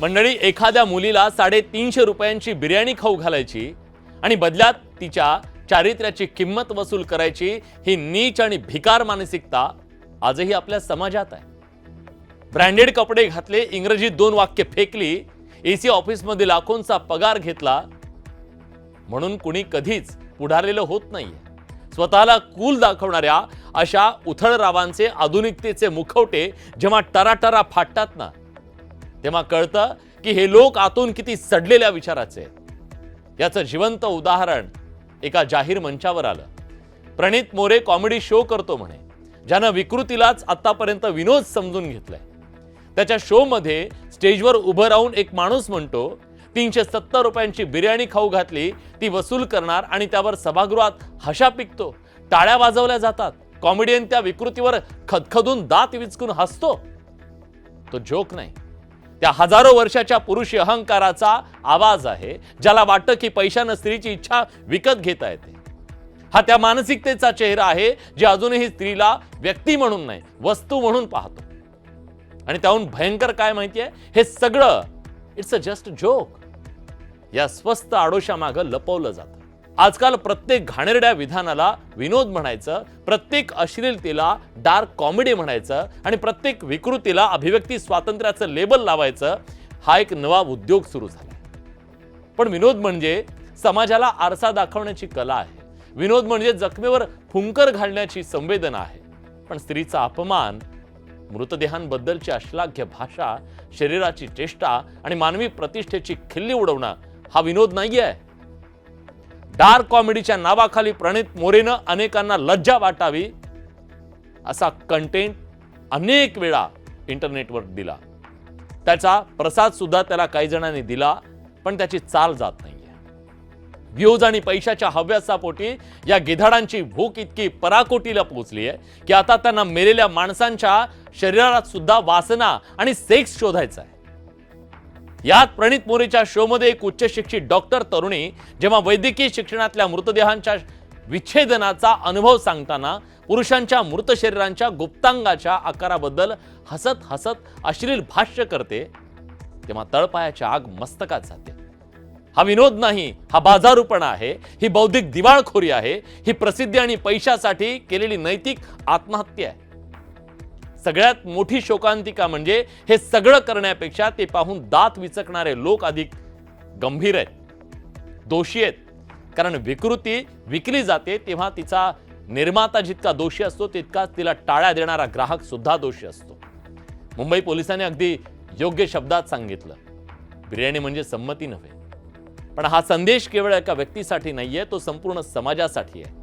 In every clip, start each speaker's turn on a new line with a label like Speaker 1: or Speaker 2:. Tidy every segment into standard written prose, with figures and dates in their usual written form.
Speaker 1: मंडळी, एखाद्या मुलीला 350 रुपयांची बिर्याणी खाऊ घालायची आणि बदल्यात तिच्या चारित्र्याची किंमत वसूल करायची, ही नीच आणि भिकार मानसिकता आजही आपल्या समाजात आहे. ब्रँडेड कपडे घातले, इंग्रजीत 2 वाक्य फेकली, एसी ऑफिसमध्ये लाखोंचा पगार घेतला म्हणून कुणी कधीच पुढारलेलं होत नाहीये. स्वतःला कूल दाखवणाऱ्या अशा उथळरावांचे आधुनिकतेचे मुखवटे जेव्हा टराटरा फाटतात ना, तेव्हा कळतं की हे लोक आतून किती सडलेल्या विचाराचे आहेत. याचं जिवंत उदाहरण एका जाहीर मंचावर आलं. प्रणित मोरे कॉमेडी शो करतो म्हणे, ज्यानं विकृतीलाच आतापर्यंत विनोद समजून घेतलाय. त्याच्या शो मध्ये स्टेजवर उभं राहून एक माणूस म्हणतो, 370 रुपयांची बिर्याणी खाऊ घातली, ती वसूल करणार, आणि त्यावर सभागृहात हशा पिकतो, टाळ्या वाजवल्या जातात. कॉमेडियन त्या विकृतीवर खदखदून दात विचकून हसतो. तो जोक नाही, त्या हजारो वर्षाच्या पुरुषी अहंकाराचा आवाज आहे, ज्याला वाटतं की पैशानं स्त्रीची इच्छा विकत घेता येते. हा त्या मानसिकतेचा चेहरा आहे, जे अजूनही स्त्रीला व्यक्ती म्हणून नाही, वस्तू म्हणून पाहतो. आणि त्याहून भयंकर काय माहितीये, हे सगळं इट्स अ जस्ट जोक. या स्वस्त आडोशामागं लपवलं जातं. आजकाल प्रत्येक घाणेरड्या विधानाला विनोद म्हणायचं, प्रत्येक अश्लीलतेला डार्क कॉमेडी म्हणायचं, आणि प्रत्येक विकृतीला अभिव्यक्ती स्वातंत्र्याचं लेबल लावायचं. हा एक नवा उद्योग सुरू झाला. पण विनोद म्हणजे समाजाला आरसा दाखवण्याची कला आहे. विनोद म्हणजे जखमेवर फुंकर घालण्याची संवेदना आहे. पण स्त्रीचा अपमान, मृतदेहांबद्दलची अश्लाघ्य भाषा, शरीराची चेष्टा आणि मानवी प्रतिष्ठेची खिल्ली उडवणं हा विनोद नाहीये. डार्क कॉमेडीच्या नावाखाली प्रणित मोरेनं अनेकांना लज्जा वाटावी असा कंटेंट अनेक वेळा इंटरनेटवर दिला. त्याचा प्रसाद सुद्धा त्याला काही जणांनी दिला, पण त्याची चाल जात नाहीये. व्ह्यूज आणि पैशाच्या हव्यासापोटी या गिधाडांची भूक इतकी पराकोटीला पोहोचली आहे की आता त्यांना मेलेल्या माणसांच्या शरीरात सुद्धा वासना आणि सेक्स शोधायचा आहे. यात प्रणित मोरेच्या शो मध्ये एक उच्च शिक्षित डॉक्टर तरुणी जेव्हा वैद्यकीय शिक्षणातल्या मृतदेहांच्या विच्छेदनाचा अनुभव सांगताना पुरुषांच्या मृत शरीरांच्या गुप्तांगाच्या आकाराबद्दल हसत हसत अश्लील भाष्य करते, तेव्हा तळपायाची आग मस्तकात जाते. हा विनोद नाही, हा बाजारूपणा आहे, ही बौद्धिक दिवाळखोरी आहे, ही प्रसिद्धी आणि पैशासाठी केलेली नैतिक आत्महत्या आहे. सगळ्यात मोठी शोकांतिका म्हणजे हे सगळं करण्यापेक्षा ते पाहून दात विचकणारे लोक अधिक गंभीर आहेत, दोषी आहेत. कारण विकृती विकली जाते तेव्हा तिचा निर्माता जितका दोषी असतो, तितकाच तिला टाळ्या देणारा ग्राहक सुद्धा दोषी असतो. मुंबई पोलिसांनी अगदी योग्य शब्दात सांगितलं, बिर्याणी म्हणजे संमती नव्हे. पण हा संदेश केवळ एका व्यक्तीसाठी नाहीये, तो संपूर्ण समाजासाठी आहे,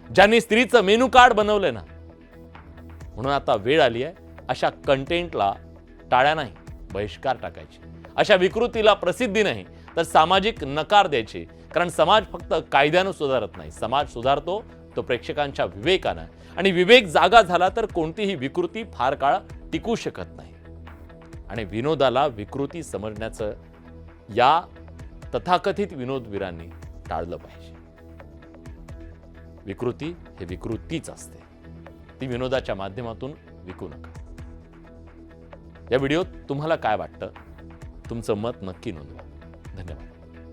Speaker 1: ज्यांनी स्त्रीचं मेनू कार्ड बनवलंय ना. म्हणून आता वेळ आली आहे अशा कंटेंटला टाळ्या नाही, बहिष्कार टाकायची. अशा विकृतीला प्रसिद्धी नाही, तर सामाजिक नकार द्यायचे. कारण समाज फक्त कायद्यानं सुधारत नाही, समाज सुधारतो तो प्रेक्षकांच्या विवेकानं. आणि विवेक जागा झाला तर कोणतीही विकृती फार काळ टिकू शकत नाही. आणि विनोदाला विकृती समजण्याचं या तथाकथित विनोदवीरांनी टाळलं पाहिजे. विकृती हे विकृतीच असते, ती विनोदाच्या माध्यमातून विकू नका. या व्हिडिओत तुम्हाला काय वाटतं, तुमचं मत नक्की नोंदवा. धन्यवाद.